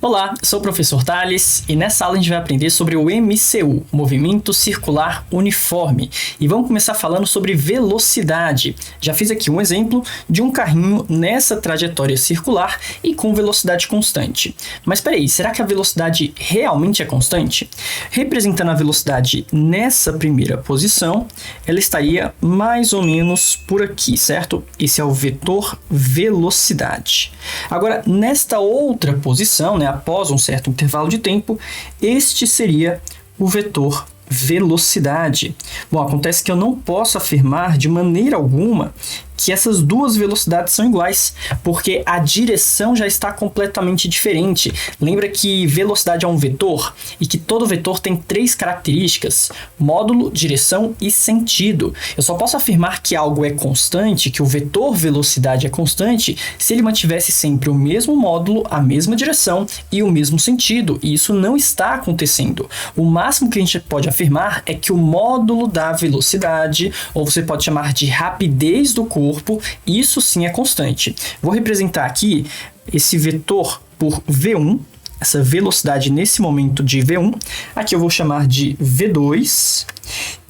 Olá, sou o professor Thales e nessa aula a gente vai aprender sobre o MCU, Movimento Circular Uniforme. E vamos começar falando sobre velocidade. Já fiz aqui um exemplo de um carrinho nessa trajetória circular e com velocidade constante. Mas peraí, será que a velocidade realmente é constante? Representando a velocidade nessa primeira posição, ela estaria mais ou menos por aqui, certo? Esse é o vetor velocidade. Agora, nesta outra posição, após um certo intervalo de tempo, este seria o vetor velocidade. Bom, acontece que eu não posso afirmar de maneira alguma que essas duas velocidades são iguais, porque a direção já está completamente diferente. Lembra que velocidade é um vetor e que todo vetor tem três características: módulo, direção e sentido. Eu só posso afirmar que algo é constante, que o vetor velocidade é constante, se ele mantivesse sempre o mesmo módulo, a mesma direção e o mesmo sentido, e isso não está acontecendo. O máximo que a gente pode afirmar é que o módulo da velocidade, ou você pode chamar de rapidez do corpo, isso sim é constante. Vou representar aqui esse vetor por V1, essa velocidade nesse momento de V1. Aqui eu vou chamar de V2.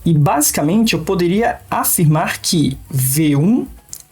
E basicamente eu poderia afirmar que V1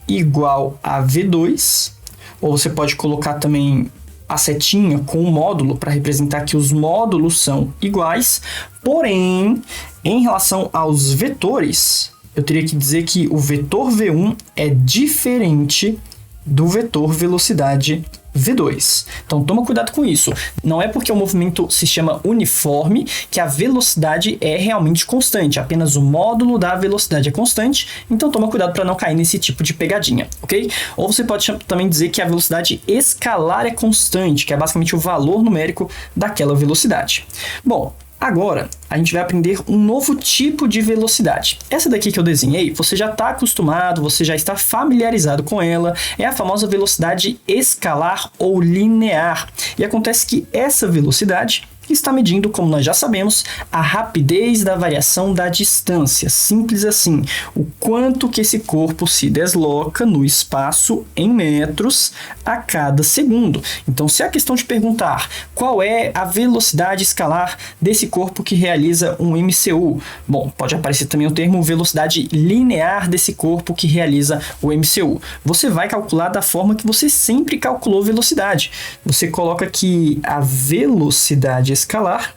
igual a V2, ou você pode colocar também a setinha com o módulo para representar que os módulos são iguais. Porém, em relação aos vetores, eu teria que dizer que o vetor V1 é diferente do vetor velocidade V2. Então toma cuidado com isso. Não é porque o movimento se chama uniforme que a velocidade é realmente constante. Apenas o módulo da velocidade é constante. Então toma cuidado para não cair nesse tipo de pegadinha, ok? Ou você pode também dizer que a velocidade escalar é constante, que é basicamente o valor numérico daquela velocidade. Bom, agora, a gente vai aprender um novo tipo de velocidade. Essa daqui que eu desenhei, você já está acostumado, você já está familiarizado com ela, é a famosa velocidade escalar ou linear. E acontece que essa velocidade está medindo, como nós já sabemos, a rapidez da variação da distância. Simples assim, o quanto que esse corpo se desloca no espaço em metros a cada segundo. Então, se a questão te perguntar qual é a velocidade escalar desse corpo que realiza um MCU, bom, pode aparecer também o termo velocidade linear desse corpo que realiza o MCU. Você vai calcular da forma que você sempre calculou velocidade. Você coloca que a velocidade escalar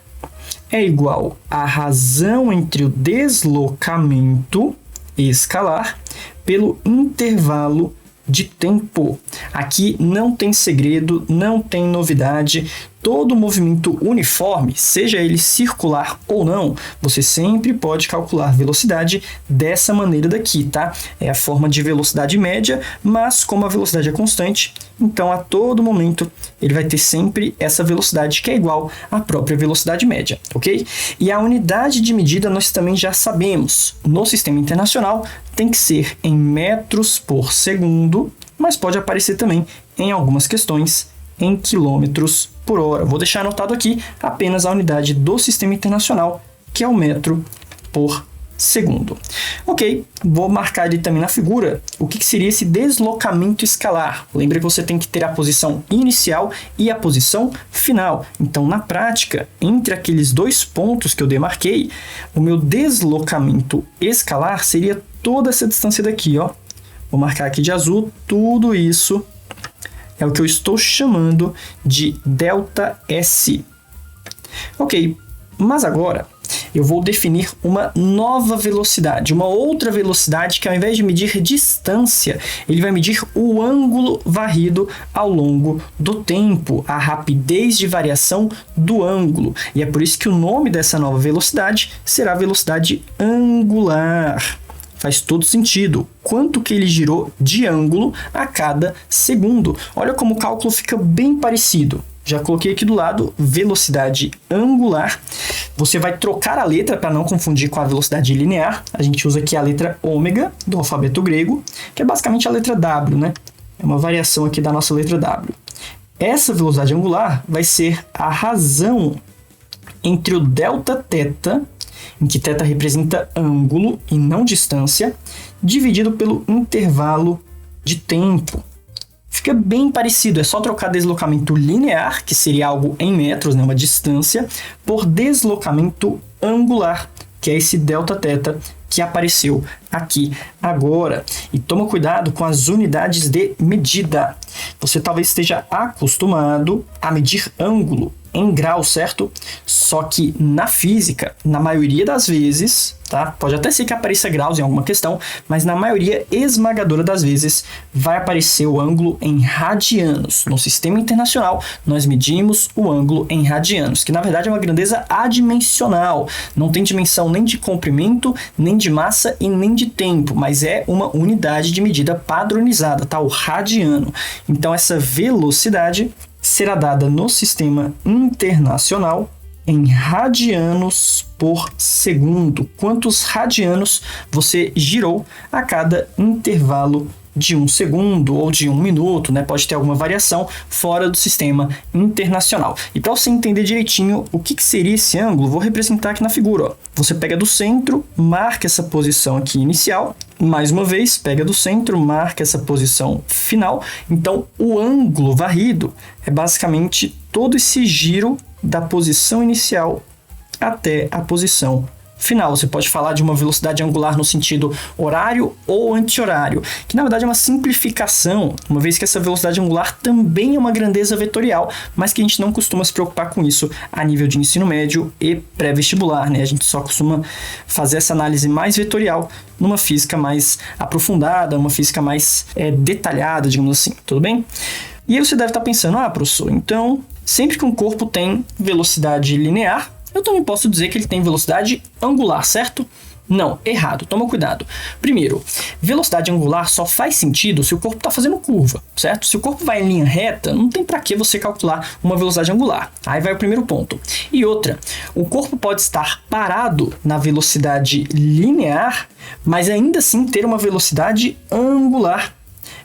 é igual à razão entre o deslocamento escalar pelo intervalo de tempo. Aqui não tem segredo, não tem novidade. Todo movimento uniforme, seja ele circular ou não, você sempre pode calcular velocidade dessa maneira daqui, tá? É a forma de velocidade média, mas como a velocidade é constante, então a todo momento ele vai ter sempre essa velocidade que é igual à própria velocidade média, ok? E a unidade de medida nós também já sabemos. No sistema internacional tem que ser em metros por segundo, mas pode aparecer também em algumas questões em quilômetros por hora. Vou deixar anotado aqui apenas a unidade do sistema internacional, que é o metro por segundo. Ok, vou marcar ali também na figura o que seria esse deslocamento escalar. Lembra que você tem que ter a posição inicial e a posição final. Então, na prática, entre aqueles dois pontos que eu demarquei, o meu deslocamento escalar seria toda essa distância daqui, ó. Vou marcar aqui de azul, tudo isso é o que eu estou chamando de ΔS. Ok, mas agora eu vou definir uma nova velocidade, uma outra velocidade que ao invés de medir distância, ele vai medir o ângulo varrido ao longo do tempo, a rapidez de variação do ângulo. E é por isso que o nome dessa nova velocidade será velocidade angular. Faz todo sentido. Quanto que ele girou de ângulo a cada segundo. Olha como o cálculo fica bem parecido. Já coloquei aqui do lado velocidade angular. Você vai trocar a letra para não confundir com a velocidade linear. A gente usa aqui a letra ômega do alfabeto grego, que é basicamente a letra W, né? É uma variação aqui da nossa letra W. Essa velocidade angular vai ser a razão entre o Δθ, em que θ representa ângulo e não distância, dividido pelo intervalo de tempo. Fica fica bem parecido. É só trocar deslocamento linear, que seria algo em metros, né, uma distância, por deslocamento angular, que é esse Δθ que apareceu aqui agora. E toma cuidado com as unidades de medida. Você talvez esteja acostumado a medir ângulo em graus, certo? Só que na física, na maioria das vezes, tá? Pode até ser que apareça graus em alguma questão, mas na maioria esmagadora das vezes vai aparecer o ângulo em radianos. No sistema internacional, nós medimos o ângulo em radianos, que na verdade é uma grandeza adimensional. Não tem dimensão nem de comprimento, nem de massa e nem de tempo, mas é uma unidade de medida padronizada, tá? O radiano. Então essa velocidade será dada no sistema internacional em radianos por segundo. Quantos radianos você girou a cada intervalo de 1 segundo ou de 1 minuto, né? Pode ter alguma variação fora do sistema internacional. E para você entender direitinho o que seria esse ângulo, vou representar aqui na figura. Ó. Você pega do centro, marca essa posição aqui inicial, mais uma vez, pega do centro, marca essa posição final. Então, o ângulo varrido é basicamente todo esse giro da posição inicial até a posição final. Você pode falar de uma velocidade angular no sentido horário ou anti-horário, que na verdade é uma simplificação, uma vez que essa velocidade angular também é uma grandeza vetorial, mas que a gente não costuma se preocupar com isso a nível de ensino médio e pré-vestibular, né? A gente só costuma fazer essa análise mais vetorial numa física mais aprofundada, uma física mais detalhada, digamos assim, tudo bem? E aí você deve estar pensando, professor, então sempre que um corpo tem velocidade linear, eu também posso dizer que ele tem velocidade angular, certo? Não, errado, toma cuidado. Primeiro, velocidade angular só faz sentido se o corpo está fazendo curva, certo? Se o corpo vai em linha reta, não tem para que você calcular uma velocidade angular. Aí vai o primeiro ponto. E outra, o corpo pode estar parado na velocidade linear, mas ainda assim ter uma velocidade angular.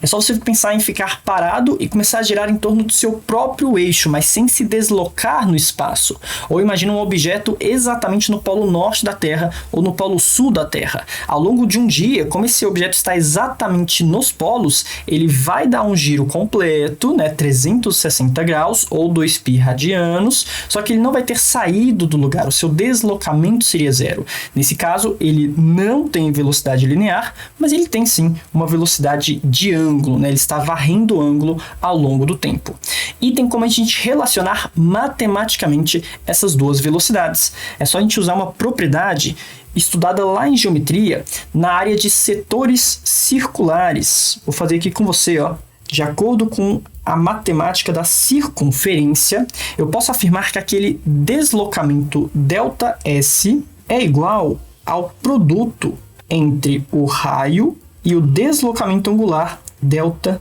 É só você pensar em ficar parado e começar a girar em torno do seu próprio eixo, mas sem se deslocar no espaço. Ou imagina um objeto exatamente no polo norte da Terra ou no polo sul da Terra. Ao longo de um dia, como esse objeto está exatamente nos polos, ele vai dar um giro completo, né, 360 graus ou 2π radianos, só que ele não vai ter saído do lugar, o seu deslocamento seria zero. Nesse caso, ele não tem velocidade linear, mas ele tem sim uma velocidade de ângulo. Né? Ele está varrendo o ângulo ao longo do tempo. E tem como a gente relacionar matematicamente essas duas velocidades. É só a gente usar uma propriedade estudada lá em geometria na área de setores circulares. Vou fazer aqui com você, ó. De acordo com a matemática da circunferência, eu posso afirmar que aquele deslocamento ΔS é igual ao produto entre o raio e o deslocamento angular Δθ.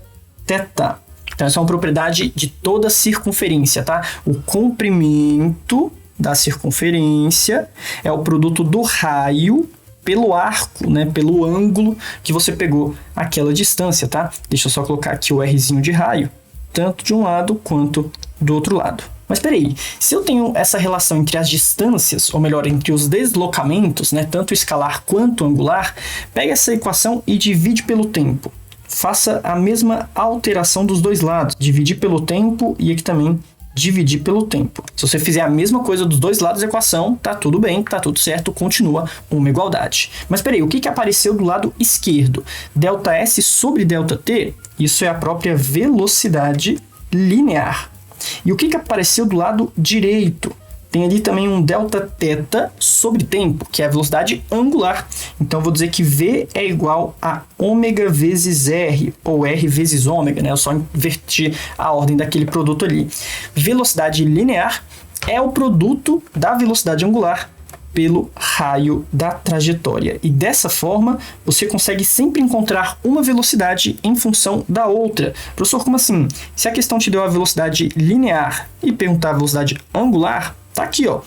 Então, essa é uma propriedade de toda a circunferência, tá? O comprimento da circunferência é o produto do raio pelo arco, né? Pelo ângulo que você pegou aquela distância, tá? Deixa eu só colocar aqui o Rzinho de raio, tanto de um lado quanto do outro lado. Mas peraí, se eu tenho essa relação entre as distâncias, ou melhor, entre os deslocamentos, né, tanto escalar quanto angular, pega essa equação e divide pelo tempo. Faça a mesma alteração dos dois lados, dividir pelo tempo e aqui também dividir pelo tempo. Se você fizer a mesma coisa dos dois lados da equação, tá tudo bem, tá tudo certo, continua uma igualdade. Mas peraí, o que apareceu do lado esquerdo? ΔS sobre ΔT, isso é a própria velocidade linear. E o que apareceu do lado direito? Tem ali também um Δθ sobre tempo, que é a velocidade angular. Então, eu vou dizer que V é igual a ômega vezes R, ou R vezes ômega, né? Eu só inverti a ordem daquele produto ali. Velocidade linear é o produto da velocidade angular pelo raio da trajetória. E dessa forma, você consegue sempre encontrar uma velocidade em função da outra. Professor, como assim? Se a questão te deu a velocidade linear e perguntar a velocidade angular, tá aqui, ó.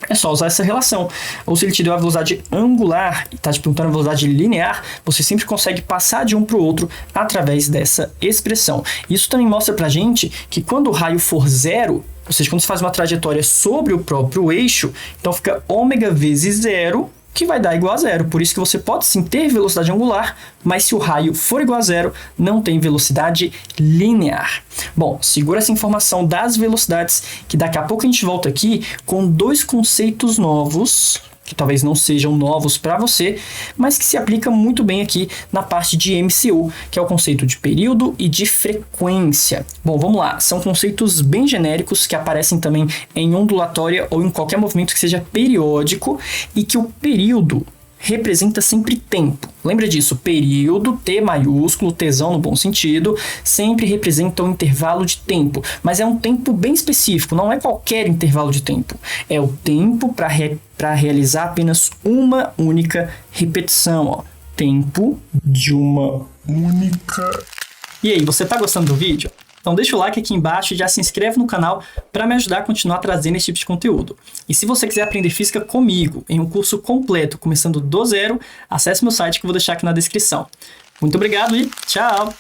É só usar essa relação. Ou se ele te deu a velocidade angular e está te perguntando a velocidade linear, você sempre consegue passar de um para o outro através dessa expressão. Isso também mostra para a gente que quando o raio for zero, ou seja, quando você faz uma trajetória sobre o próprio eixo, então fica ômega vezes zero, que vai dar igual a zero. Por isso que você pode sim ter velocidade angular, mas se o raio for igual a zero, não tem velocidade linear. Bom, segura essa informação das velocidades, que daqui a pouco a gente volta aqui com dois conceitos novos, que talvez não sejam novos para você, mas que se aplica muito bem aqui na parte de MCU, que é o conceito de período e de frequência. Bom, vamos lá. São conceitos bem genéricos que aparecem também em ondulatória ou em qualquer movimento que seja periódico, e que o período representa sempre tempo. Lembra disso? Período, T maiúsculo, Tzão no bom sentido, sempre representa um intervalo de tempo. Mas é um tempo bem específico, não é qualquer intervalo de tempo. É o tempo para realizar apenas uma única repetição. Ó. Tempo de uma única... E aí, você tá gostando do vídeo? Então deixa o like aqui embaixo e já se inscreve no canal para me ajudar a continuar trazendo esse tipo de conteúdo. E se você quiser aprender física comigo em um curso completo, começando do zero, acesse meu site que eu vou deixar aqui na descrição. Muito obrigado e tchau!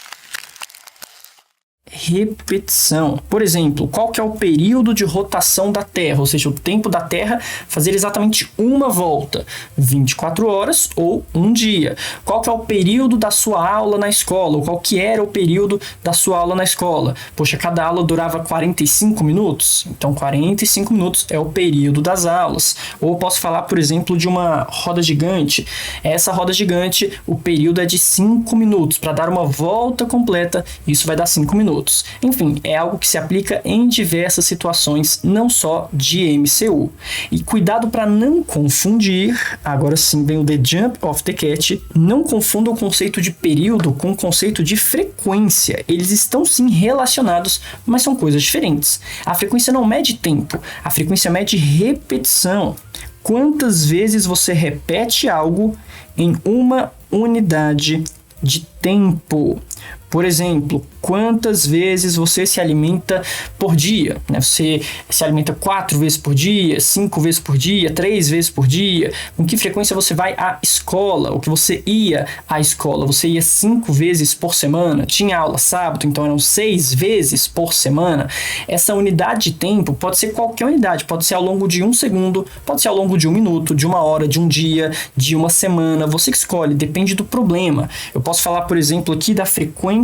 Repetição. Por exemplo, qual que é o período de rotação da Terra? Ou seja, o tempo da Terra fazer exatamente uma volta. 24 horas ou um dia. Qual que é o período da sua aula na escola? Ou qual que era o período da sua aula na escola? Poxa, cada aula durava 45 minutos? Então, 45 minutos é o período das aulas. Ou posso falar, por exemplo, de uma roda gigante. Essa roda gigante, o período é de 5 minutos. Para dar uma volta completa, isso vai dar 5 minutos. Enfim, é algo que se aplica em diversas situações, não só de MCU. E cuidado para não confundir, agora sim vem o The Jump of the Cat, não confunda o conceito de período com o conceito de frequência. Eles estão sim relacionados, mas são coisas diferentes. A frequência não mede tempo, a frequência mede repetição. Quantas vezes você repete algo em uma unidade de tempo? Por exemplo, quantas vezes você se alimenta por dia? Né? Você se alimenta 4 vezes por dia, 5 vezes por dia, 3 vezes por dia? Com que frequência você vai à escola? Ou que você ia à escola? Você ia 5 vezes por semana? Tinha aula sábado, então eram 6 vezes por semana? Essa unidade de tempo pode ser qualquer unidade, pode ser ao longo de 1 segundo, pode ser ao longo de 1 minuto, de 1 hora, de 1 dia, de 1 semana. Você que escolhe, depende do problema. Eu posso falar, por exemplo, aqui da frequência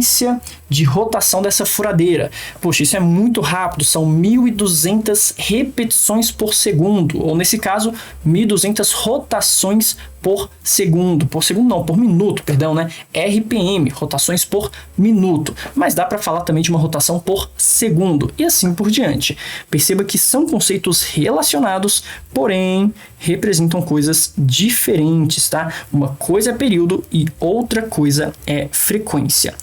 de rotação dessa furadeira. Poxa, isso é muito rápido, são 1.200 repetições por segundo, ou nesse caso, 1.200 rotações por segundo. Por segundo não, por minuto, perdão, né? RPM, rotações por minuto. Mas dá para falar também de uma rotação por segundo, e assim por diante. Perceba que são conceitos relacionados, porém representam coisas diferentes, tá? Uma coisa é período e outra coisa é frequência.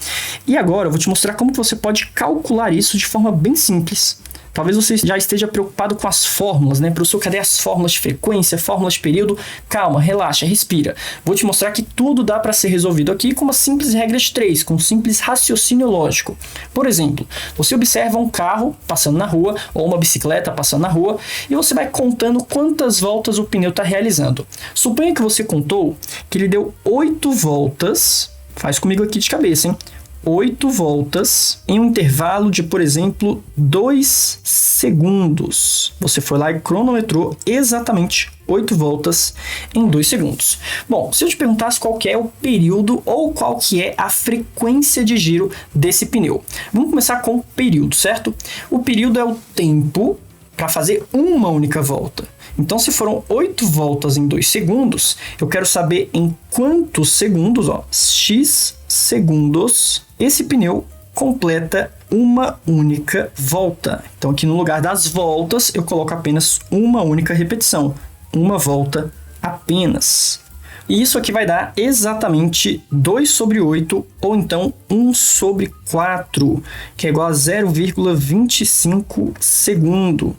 E agora eu vou te mostrar como que você pode calcular isso de forma bem simples. Talvez você já esteja preocupado com as fórmulas, né? Professor, cadê as fórmulas de frequência, fórmulas de período? Calma, relaxa, respira. Vou te mostrar que tudo dá para ser resolvido aqui com uma simples regra de 3, com um simples raciocínio lógico. Por exemplo, você observa um carro passando na rua, ou uma bicicleta passando na rua, e você vai contando quantas voltas o pneu está realizando. Suponha que você contou que ele deu 8 voltas, faz comigo aqui de cabeça, hein? 8 voltas em um intervalo de, por exemplo, 2 segundos. Você foi lá e cronometrou exatamente 8 voltas em 2 segundos. Bom, se eu te perguntasse qual que é o período ou qual que é a frequência de giro desse pneu. Vamos começar com o período, certo? O período é o tempo para fazer uma única volta. Então, se foram 8 voltas em 2 segundos, eu quero saber em quantos segundos, ó, x segundos, esse pneu completa uma única volta. Então, aqui no lugar das voltas, eu coloco apenas uma única repetição. Uma volta apenas. E isso aqui vai dar exatamente 2 sobre 8, ou então 1 sobre 4, que é igual a 0,25 segundo.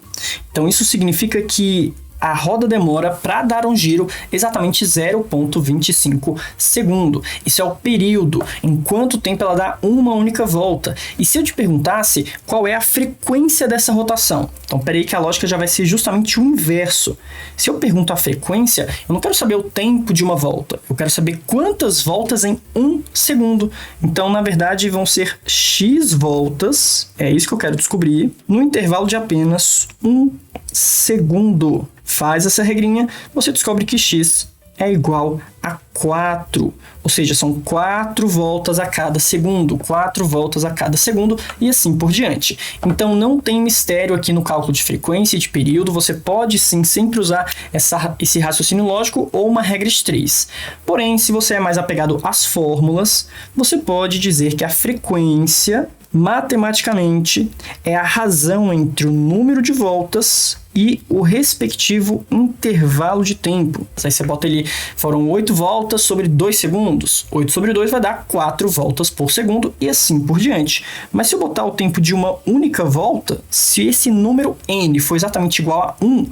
Então, isso significa que a roda demora para dar um giro exatamente 0,25 segundo. Isso é o período, em quanto tempo ela dá uma única volta. E se eu te perguntasse qual é a frequência dessa rotação? Então, peraí que a lógica já vai ser justamente o inverso. Se eu pergunto a frequência, eu não quero saber o tempo de uma volta. Eu quero saber quantas voltas em 1 segundo. Então, na verdade, vão ser x voltas, é isso que eu quero descobrir, no intervalo de apenas 1 segundo. Faz essa regrinha, você descobre que x é igual a 4, ou seja, são 4 voltas a cada segundo, 4 voltas a cada segundo e assim por diante. Então não tem mistério aqui no cálculo de frequência e de período, você pode sim sempre usar esse raciocínio lógico ou uma regra de 3. Porém, se você é mais apegado às fórmulas, você pode dizer que a frequência, matematicamente, é a razão entre o número de voltas e o respectivo intervalo de tempo. Aí você bota ali, foram 8 voltas sobre 2 segundos. 8 sobre 2 vai dar 4 voltas por segundo e assim por diante. Mas se eu botar o tempo de uma única volta, se esse número n for exatamente igual a 1,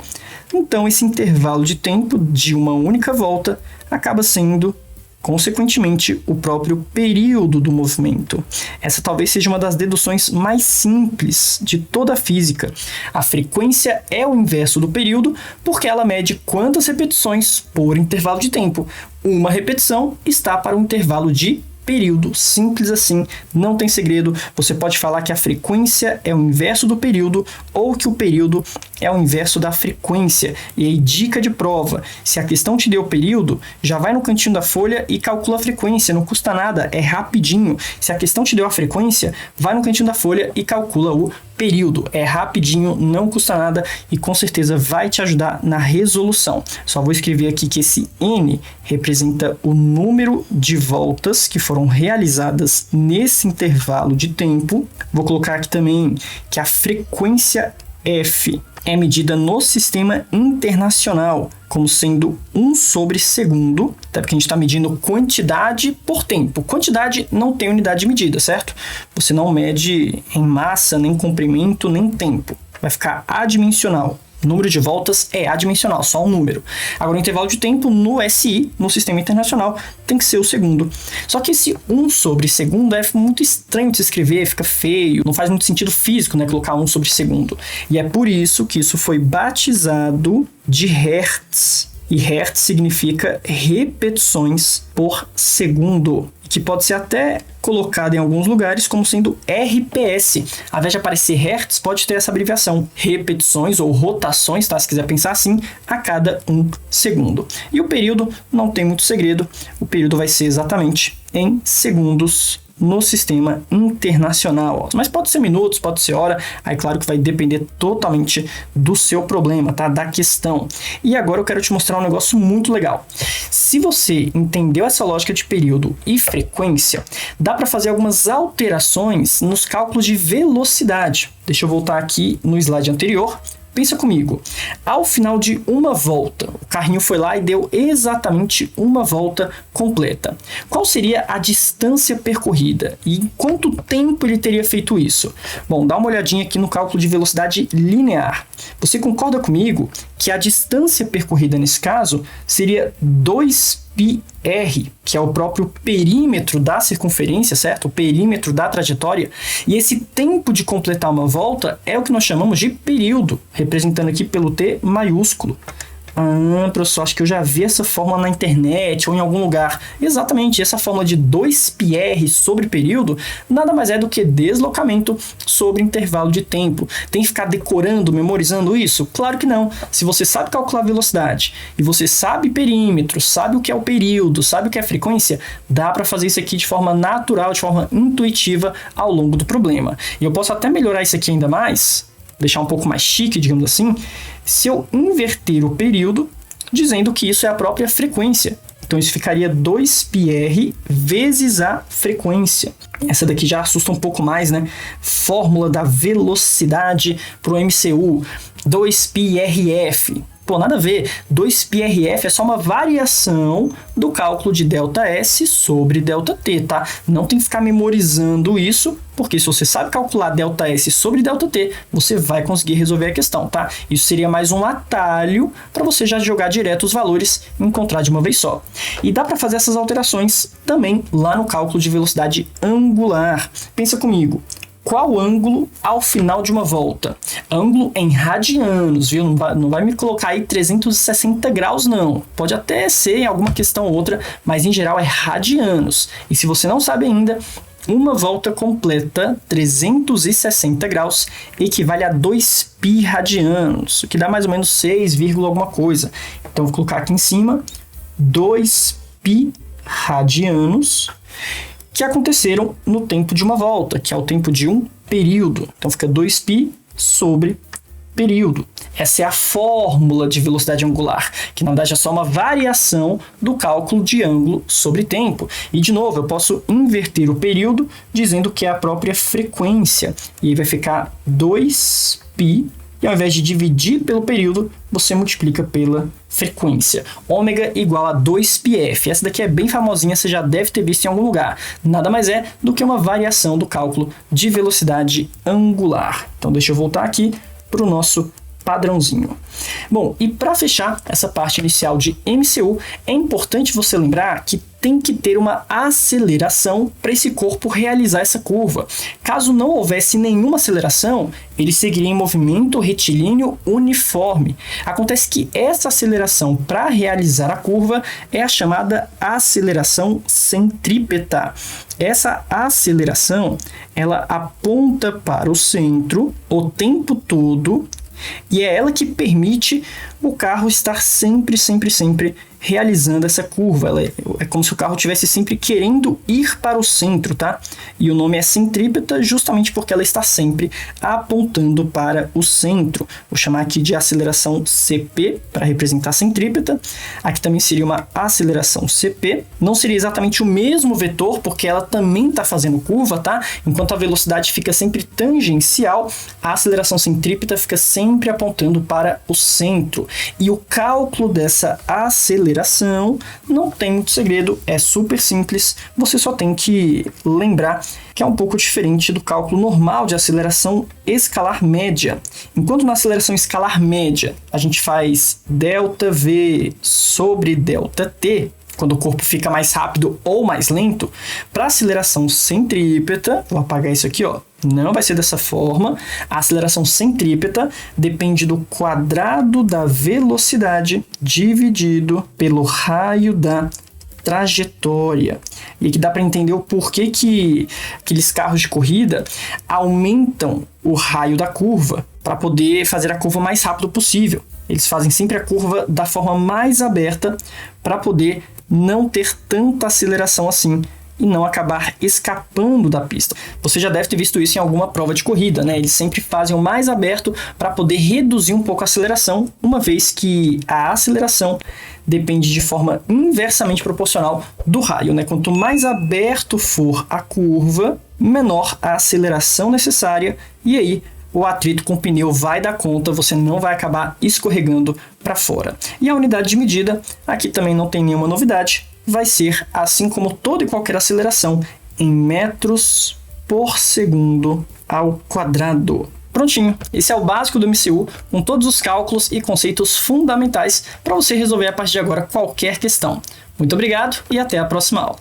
então esse intervalo de tempo de uma única volta acaba sendo, consequentemente, o próprio período do movimento. Essa talvez seja uma das deduções mais simples de toda a física. A frequência é o inverso do período porque ela mede quantas repetições por intervalo de tempo. Uma repetição está para um intervalo de período, simples assim, não tem segredo. Você pode falar que a frequência é o inverso do período ou que o período é o inverso da frequência. E aí, dica de prova, se a questão te deu período, já vai no cantinho da folha e calcula a frequência, não custa nada, é rapidinho. Se a questão te deu a frequência, vai no cantinho da folha e calcula o período, é rapidinho, não custa nada e com certeza vai te ajudar na resolução. Só vou escrever aqui que esse n representa o número de voltas que foram realizadas nesse intervalo de tempo. Vou colocar aqui também que a frequência f é medida no sistema internacional como sendo 1 sobre segundo, até porque a gente está medindo quantidade por tempo. Quantidade não tem unidade de medida, certo? Você não mede em massa, nem comprimento, nem tempo. Vai ficar adimensional. O número de voltas é adimensional, só um número. Agora, o intervalo de tempo no SI, no Sistema Internacional, tem que ser o segundo. Só que esse 1 sobre segundo é muito estranho de se escrever, fica feio, não faz muito sentido físico, né, colocar 1 sobre segundo. E é por isso que isso foi batizado de Hertz. E Hertz significa repetições por segundo, que pode ser até colocado em alguns lugares como sendo RPS. Ao invés de aparecer Hertz, pode ter essa abreviação, repetições ou rotações, tá? Se quiser pensar assim, a cada 1 segundo. E o período não tem muito segredo, o período vai ser exatamente em segundos no sistema internacional. Mas pode ser minutos, pode ser hora, aí claro que vai depender totalmente do seu problema, tá? Da questão. E agora eu quero te mostrar um negócio muito legal. Se você entendeu essa lógica de período e frequência, dá para fazer algumas alterações nos cálculos de velocidade. Deixa eu voltar aqui no slide anterior. Pensa comigo, ao final de uma volta, o carrinho foi lá e deu exatamente uma volta completa. Qual seria a distância percorrida e em quanto tempo ele teria feito isso? Bom, dá uma olhadinha aqui no cálculo de velocidade linear. Você concorda comigo que a distância percorrida nesse caso seria 2πr, que é o próprio perímetro da circunferência, certo? O perímetro da trajetória. E esse tempo de completar uma volta é o que nós chamamos de período, representando aqui pelo T maiúsculo. Professor, acho que eu já vi essa fórmula na internet ou em algum lugar. Exatamente, essa fórmula de 2πr sobre período nada mais é do que deslocamento sobre intervalo de tempo. Tem que ficar decorando, memorizando isso? Claro que não. Se você sabe calcular a velocidade e você sabe perímetro, sabe o que é o período, sabe o que é frequência, dá para fazer isso aqui de forma natural, de forma intuitiva ao longo do problema. E eu posso até melhorar isso aqui ainda mais, deixar um pouco mais chique, digamos assim, se eu inverter o período, dizendo que isso é a própria frequência. Então, isso ficaria 2πr vezes a frequência. Essa daqui já assusta um pouco mais, né? Fórmula da velocidade para o MCU, 2πrf. Pô, nada a ver. 2πrf é só uma variação do cálculo de ΔS sobre ΔT, tá? Não tem que ficar memorizando isso, porque se você sabe calcular ΔS sobre ΔT, você vai conseguir resolver a questão, tá? Isso seria mais um atalho para você já jogar direto os valores e encontrar de uma vez só. E dá para fazer essas alterações também lá no cálculo de velocidade angular. Pensa comigo. Qual ângulo ao final de uma volta? Ângulo em radianos, viu? Não vai me colocar aí 360 graus, não. Pode até ser em alguma questão ou outra, mas em geral é radianos. E se você não sabe ainda, uma volta completa, 360 graus, equivale a 2π radianos, o que dá mais ou menos 6, alguma coisa. Então, vou colocar aqui em cima, 2π radianos que aconteceram no tempo de uma volta, que é o tempo de um período. Então fica 2π sobre período. Essa é a fórmula de velocidade angular, que na verdade é só uma variação do cálculo de ângulo sobre tempo. E de novo, eu posso inverter o período dizendo que é a própria frequência. E aí vai ficar 2π, e ao invés de dividir pelo período, você multiplica pela frequência. Ômega igual a 2πf. Essa daqui é bem famosinha, você já deve ter visto em algum lugar. Nada mais é do que uma variação do cálculo de velocidade angular. Então deixa eu voltar aqui para o nosso padrãozinho. Bom, e para fechar essa parte inicial de MCU, é importante você lembrar que tem que ter uma aceleração para esse corpo realizar essa curva. Caso não houvesse nenhuma aceleração, ele seguiria em movimento retilíneo uniforme. Acontece que essa aceleração para realizar a curva é a chamada aceleração centrípeta. Essa aceleração, ela aponta para o centro o tempo todo e é ela que permite o carro estar sempre realizando essa curva. Ela é como se o carro estivesse sempre querendo ir para o centro, tá? E o nome é centrípeta justamente porque ela está sempre apontando para o centro. Vou chamar aqui de aceleração CP para representar a centrípeta. Aqui também seria uma aceleração CP. Não seria exatamente o mesmo vetor porque ela também está fazendo curva, tá? Enquanto a velocidade fica sempre tangencial, a aceleração centrípeta fica sempre apontando para o centro. E o cálculo dessa aceleração não tem muito segredo, é super simples, você só tem que lembrar que é um pouco diferente do cálculo normal de aceleração escalar média. Enquanto na aceleração escalar média a gente faz ΔV sobre ΔT, quando o corpo fica mais rápido ou mais lento, para aceleração centrípeta, vou apagar isso aqui, ó, não vai ser dessa forma. A aceleração centrípeta depende do quadrado da velocidade dividido pelo raio da trajetória. E aqui dá para entender o porquê que aqueles carros de corrida aumentam o raio da curva para poder fazer a curva o mais rápido possível. Eles fazem sempre a curva da forma mais aberta para poder não ter tanta aceleração assim e não acabar escapando da pista. Você já deve ter visto isso em alguma prova de corrida, né? Eles sempre fazem o mais aberto para poder reduzir um pouco a aceleração, uma vez que a aceleração depende de forma inversamente proporcional do raio, né? Quanto mais aberto for a curva, menor a aceleração necessária, e aí o atrito com o pneu vai dar conta, você não vai acabar escorregando para fora. E a unidade de medida, aqui também não tem nenhuma novidade, vai ser, assim como toda e qualquer aceleração, em metros por segundo ao quadrado. Prontinho, esse é o básico do MCU, com todos os cálculos e conceitos fundamentais para você resolver a partir de agora qualquer questão. Muito obrigado e até a próxima aula.